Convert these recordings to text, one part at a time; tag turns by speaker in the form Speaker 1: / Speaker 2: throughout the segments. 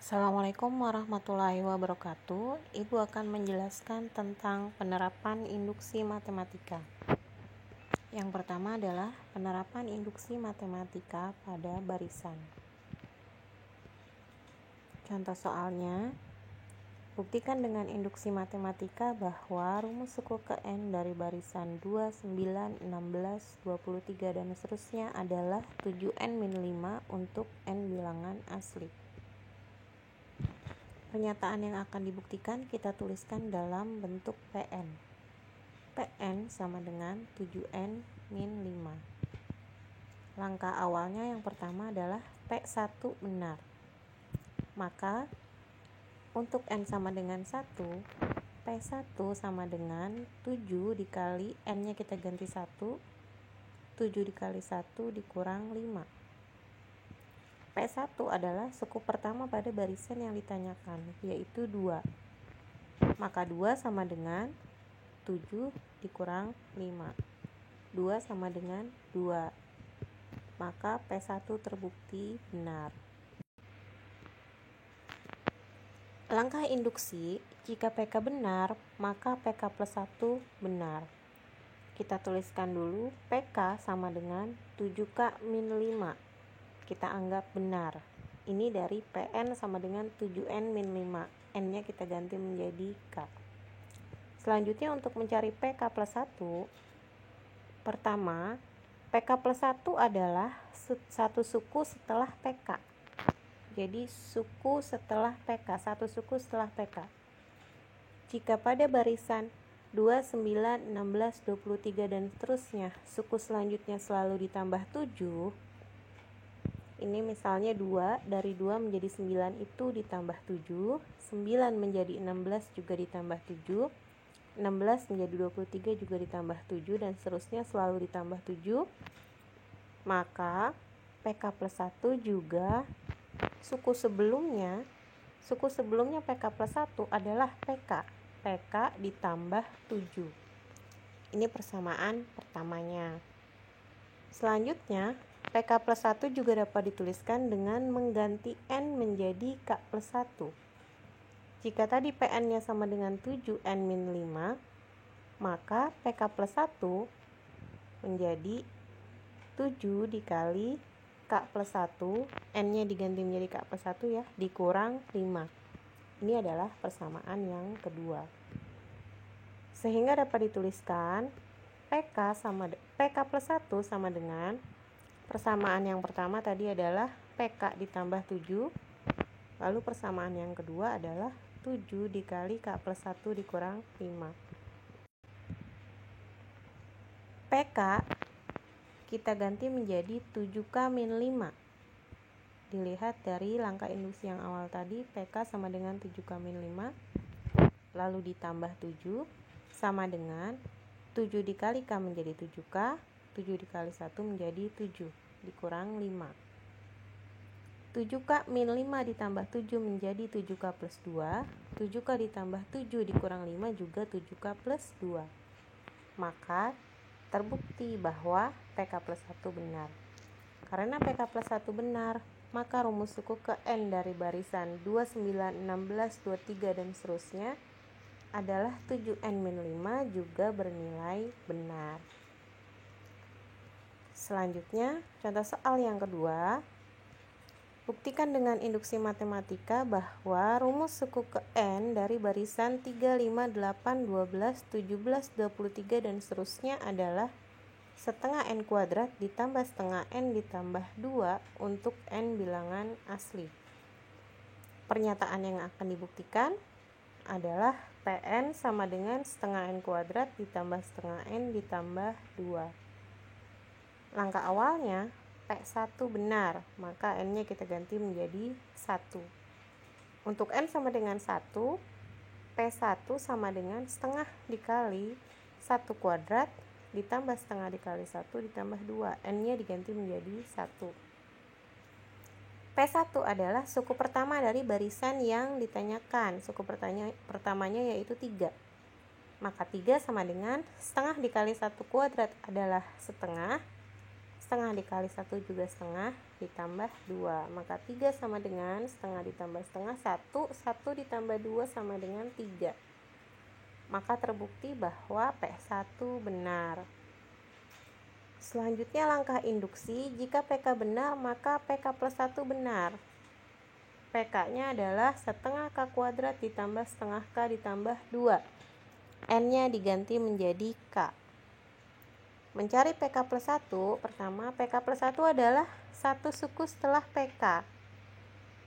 Speaker 1: Assalamualaikum warahmatullahi wabarakatuh. Ibu akan menjelaskan tentang penerapan induksi matematika. Yang pertama adalah penerapan induksi matematika pada barisan. Contoh soalnya, buktikan dengan induksi matematika bahwa rumus suku ke N dari barisan 2, 9, 16, 23, dan seterusnya adalah 7N-5 untuk N bilangan asli. Pernyataan yang akan dibuktikan kita tuliskan dalam bentuk PN. PN sama dengan 7N-5. Langkah awalnya yang pertama adalah P1 benar. Maka untuk N sama dengan 1, P1 sama dengan 7 dikali N-nya kita ganti 1, 7 dikali 1 dikurang 5. P1 adalah suku pertama pada barisan yang ditanyakan, yaitu 2. Maka 2 sama dengan 7 dikurang 5. 2 sama dengan 2. Maka P1 terbukti benar. Langkah induksi, jika PK benar, maka PK plus 1 benar. Kita tuliskan dulu PK sama dengan 7K min 5. Kita anggap benar. Ini dari PN sama dengan 7N min 5. N-nya kita ganti menjadi K. Selanjutnya untuk mencari PK plus 1, pertama, PK plus 1 adalah satu suku setelah PK. Jadi suku setelah PK, satu suku setelah PK. Jika pada barisan 2, 9, 16, 23, dan seterusnya, suku selanjutnya selalu ditambah 7, ini misalnya 2, dari 2 menjadi 9 itu ditambah 7, 9 menjadi 16 juga ditambah 7, 16 menjadi 23 juga ditambah 7, dan seterusnya selalu ditambah 7. Maka PK plus 1 juga suku sebelumnya PK plus 1 adalah PK ditambah 7. Ini persamaan pertamanya. Selanjutnya PK plus 1 juga dapat dituliskan dengan mengganti N menjadi K plus 1. Jika tadi PN-nya sama dengan 7N-5, maka PK plus 1 menjadi 7 dikali K plus 1, N-nya diganti menjadi K plus 1 ya, dikurang 5. Ini adalah persamaan yang kedua. Sehingga dapat dituliskan PK plus 1 sama dengan persamaan yang pertama tadi adalah PK ditambah 7. Lalu persamaan yang kedua adalah 7 dikali K plus 1 dikurang 5. PK kita ganti menjadi 7K min 5. Dilihat dari langkah induksi yang awal tadi, PK sama dengan 7K min 5. Lalu ditambah 7 sama dengan 7 dikali K menjadi 7K. 7 dikali 1 menjadi 7 dikurang 5. 7K min 5 ditambah 7 menjadi 7K plus 2. 7K ditambah 7 dikurang 5 juga 7K plus 2. Maka terbukti bahwa PK plus 1 benar. Karena PK plus 1 benar, maka rumus suku ke N dari barisan 2, 9, 16, 23, dan seterusnya adalah 7N-5 juga bernilai benar. Selanjutnya, contoh soal yang kedua. Buktikan dengan induksi matematika bahwa rumus suku ke N dari barisan 3, 5, 8, 12, 17, 23, dan seterusnya adalah setengah N kuadrat ditambah setengah N ditambah 2 untuk N bilangan asli. Pernyataan yang akan dibuktikan adalah PN sama dengan setengah N kuadrat ditambah setengah N ditambah 2. Langkah awalnya P1 benar, maka N-nya kita ganti menjadi 1. Untuk N sama dengan 1, P1 sama dengan setengah dikali 1 kuadrat ditambah setengah dikali 1 ditambah 2. N-nya diganti menjadi 1. P1 adalah suku pertama dari barisan yang ditanyakan. Suku pertamanya yaitu 3. Maka 3 sama dengan setengah dikali 1 kuadrat adalah setengah setengah dikali 1 juga setengah ditambah 2. Maka 3 sama dengan setengah ditambah setengah 1. 1 ditambah 2 sama dengan 3. Maka terbukti bahwa P1 benar. Selanjutnya langkah induksi. Jika PK benar, maka PK plus 1 benar. PK-nya adalah setengah K kuadrat ditambah setengah K ditambah 2. N-nya diganti menjadi K. Mencari PK plus 1, pertama PK plus 1 adalah satu suku setelah PK.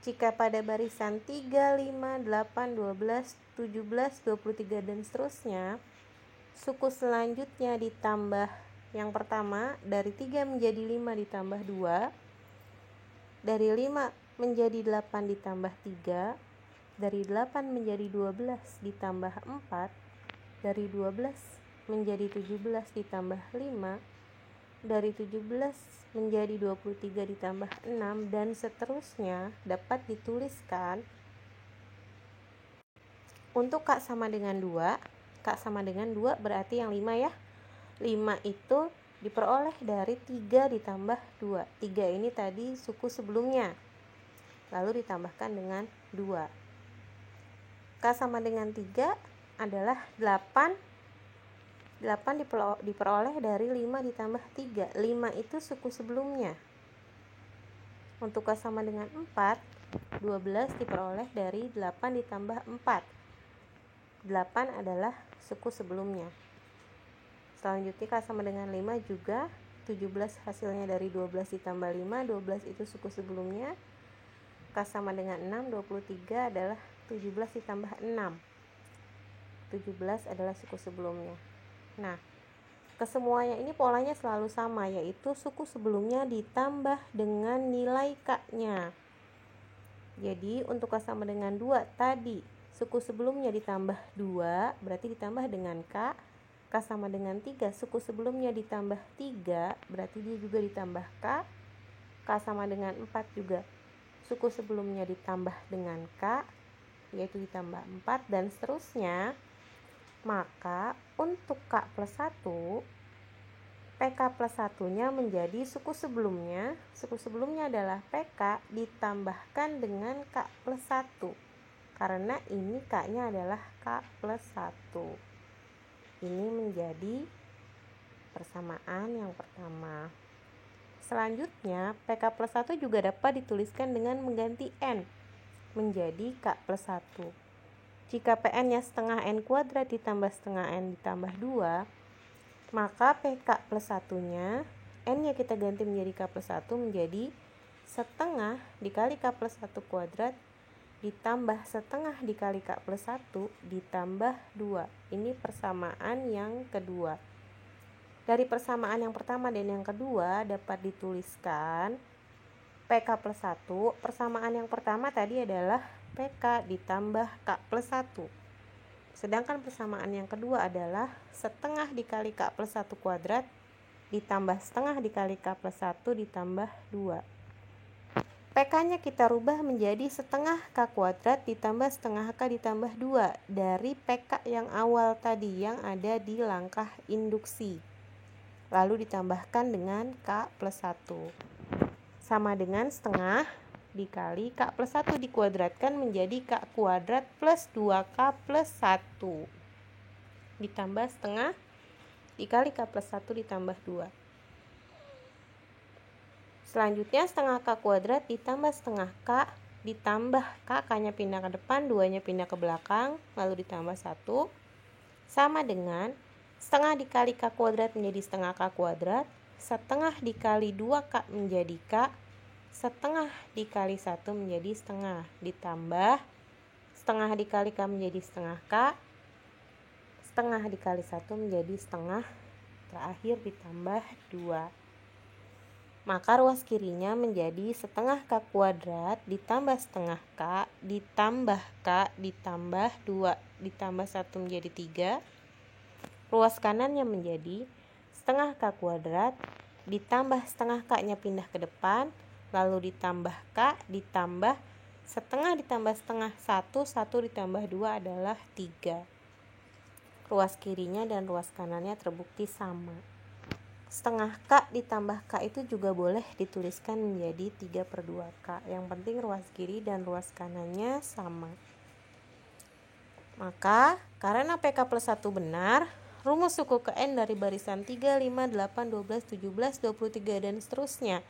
Speaker 1: Jika pada barisan 3, 5, 8, 12, 17, 23, dan seterusnya, suku selanjutnya ditambah yang pertama, dari 3 menjadi 5 ditambah 2, dari 5 menjadi 8 ditambah 3, dari 8 menjadi 12 ditambah 4, dari 12 menjadi 17 ditambah 5, dari 17 menjadi 23 ditambah 6, dan seterusnya dapat dituliskan untuk K sama dengan 2. K sama dengan 2 berarti yang 5 ya. 5 itu diperoleh dari 3 ditambah 2. 3 ini tadi suku sebelumnya, lalu ditambahkan dengan 2. K sama dengan 3 adalah 8. 8 diperoleh dari 5 ditambah 3. 5 itu suku sebelumnya. Untuk K sama dengan 4, 12 diperoleh dari 8 ditambah 4. 8 adalah suku sebelumnya. Selanjutnya K sama dengan 5 juga. 17 hasilnya dari 12 ditambah 5. 12 itu suku sebelumnya. K sama dengan 6, 23 adalah 17 ditambah 6. 17 adalah suku sebelumnya. Nah, kesemuanya ini polanya selalu sama, yaitu suku sebelumnya ditambah dengan nilai K-nya. Jadi untuk K sama dengan 2 tadi, suku sebelumnya ditambah 2, berarti ditambah dengan K. K sama dengan 3, suku sebelumnya ditambah 3, berarti dia juga ditambah K. K sama dengan 4 juga, suku sebelumnya ditambah dengan K, yaitu ditambah 4, dan seterusnya. Maka untuk K plus 1, PK plus 1-nya menjadi suku sebelumnya. Suku sebelumnya adalah PK ditambahkan dengan K plus 1. Karena ini K-nya adalah K plus 1. Ini menjadi persamaan yang pertama. Selanjutnya, PK plus 1 juga dapat dituliskan dengan mengganti N menjadi K plus 1. Jika Pn-nya setengah N kuadrat ditambah setengah N ditambah 2, maka PK plus 1-nya, N-nya kita ganti menjadi K plus 1 menjadi setengah dikali K plus 1 kuadrat ditambah setengah dikali K plus 1 ditambah 2. Ini persamaan yang kedua. Dari persamaan yang pertama dan yang kedua dapat dituliskan PK plus 1. Persamaan yang pertama tadi adalah PK ditambah K plus 1. Sedangkan persamaan yang kedua adalah setengah dikali K plus 1 kuadrat ditambah setengah dikali K plus 1 ditambah 2. PK-nya kita rubah menjadi setengah K kuadrat ditambah setengah K ditambah 2 dari PK yang awal tadi yang ada di langkah induksi. Lalu ditambahkan dengan K plus 1. Sama dengan setengah dikali K plus 1 dikuadratkan menjadi K kuadrat plus 2K plus 1 ditambah setengah dikali K plus 1 ditambah 2. Selanjutnya setengah K kuadrat ditambah setengah K ditambah K, K-nya pindah ke depan, 2-nya pindah ke belakang, lalu ditambah 1 sama dengan setengah dikali K kuadrat menjadi setengah K kuadrat, setengah dikali 2K menjadi K, setengah dikali 1 menjadi setengah, ditambah setengah dikali K menjadi setengah K, setengah dikali 1 menjadi setengah, terakhir ditambah 2. Maka ruas kirinya menjadi setengah K kuadrat ditambah setengah K ditambah K ditambah 2 ditambah 1 menjadi 3. Ruas kanannya menjadi setengah K kuadrat ditambah setengah K-nya pindah ke depan, lalu ditambah K ditambah setengah ditambah setengah 1, 1 ditambah 2 adalah 3. Ruas kirinya dan ruas kanannya terbukti sama. setengah K ditambah K itu juga boleh dituliskan menjadi 3/2K. Yang penting ruas kiri dan ruas kanannya sama. Maka karena PK plus 1 benar, rumus suku ke N dari barisan 3, 5, 8, 12, 17, 23 dan seterusnya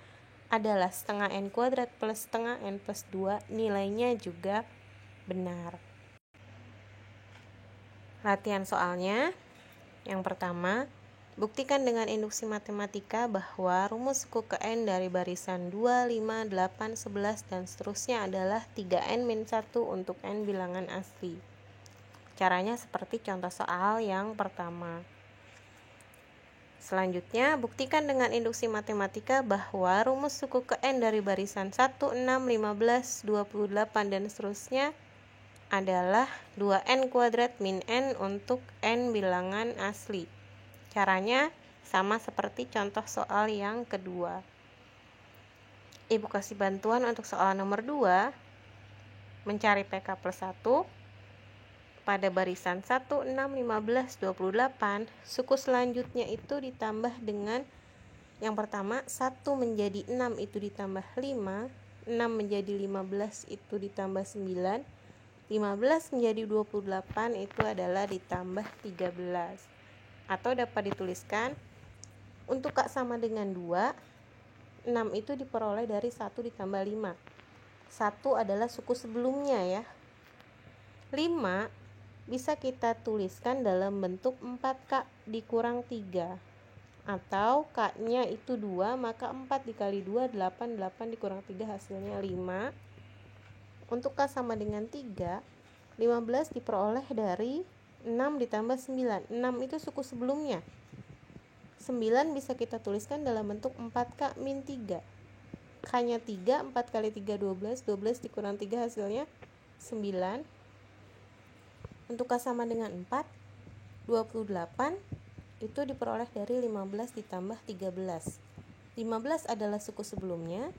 Speaker 1: adalah setengah N kuadrat plus setengah N plus 2, nilainya juga benar. Latihan soalnya. Yang pertama, buktikan dengan induksi matematika bahwa rumus suku ke N dari barisan 2, 5, 8, 11 dan seterusnya adalah 3N-1 untuk N bilangan asli. Caranya seperti contoh soal yang pertama. Selanjutnya, buktikan dengan induksi matematika bahwa rumus suku ke N dari barisan 1, 6, 15, 28 dan seterusnya adalah 2N kuadrat min N untuk N bilangan asli. Caranya sama seperti contoh soal yang kedua. Ibu kasih bantuan untuk soal nomor 2, mencari PK plus 1 pada barisan 1, 6, 15, 28. Suku selanjutnya itu ditambah dengan yang pertama 1 menjadi 6 itu ditambah 5, 6 menjadi 15 itu ditambah 9, 15 menjadi 28 itu adalah ditambah 13. Atau dapat dituliskan untuk K sama dengan 2, 6 itu diperoleh dari 1 ditambah 5. 1 adalah suku sebelumnya ya. 5 bisa kita tuliskan dalam bentuk 4K dikurang 3. Atau K-nya itu 2, maka 4 dikali 2, 8, 8 dikurang 3 hasilnya 5. Untuk K sama dengan 3, 15 diperoleh dari 6 ditambah 9. 6 itu suku sebelumnya. 9 bisa kita tuliskan dalam bentuk 4K min 3. K-nya 3, 4 kali 3, 12. 12 dikurang 3 hasilnya 9. Untuk K sama dengan 4, 28 itu diperoleh dari 15 ditambah 13. 15 adalah suku sebelumnya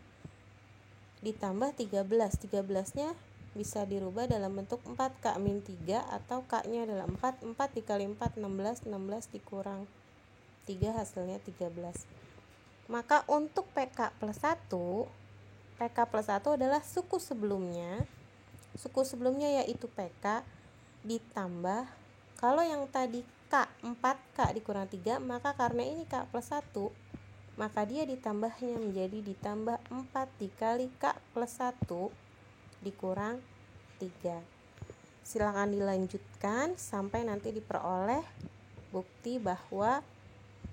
Speaker 1: ditambah 13. 13-nya bisa dirubah dalam bentuk 4K min 3 atau K-nya adalah 4. 4 dikali 4, 16. 16 dikurang 3 hasilnya 13. Maka untuk PK plus 1, PK plus 1 adalah suku sebelumnya. Suku sebelumnya yaitu PK ditambah, kalau yang tadi K 4K dikurang 3, maka karena ini K plus 1, maka dia ditambahnya menjadi ditambah 4 dikali K plus 1 dikurang 3. Silakan dilanjutkan sampai nanti diperoleh bukti bahwa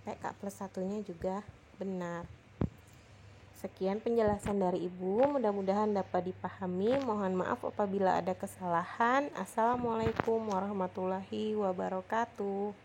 Speaker 1: PK plus 1-nya juga benar. Sekian penjelasan dari Ibu, mudah-mudahan dapat dipahami. Mohon maaf apabila ada kesalahan. Assalamualaikum warahmatullahi wabarakatuh.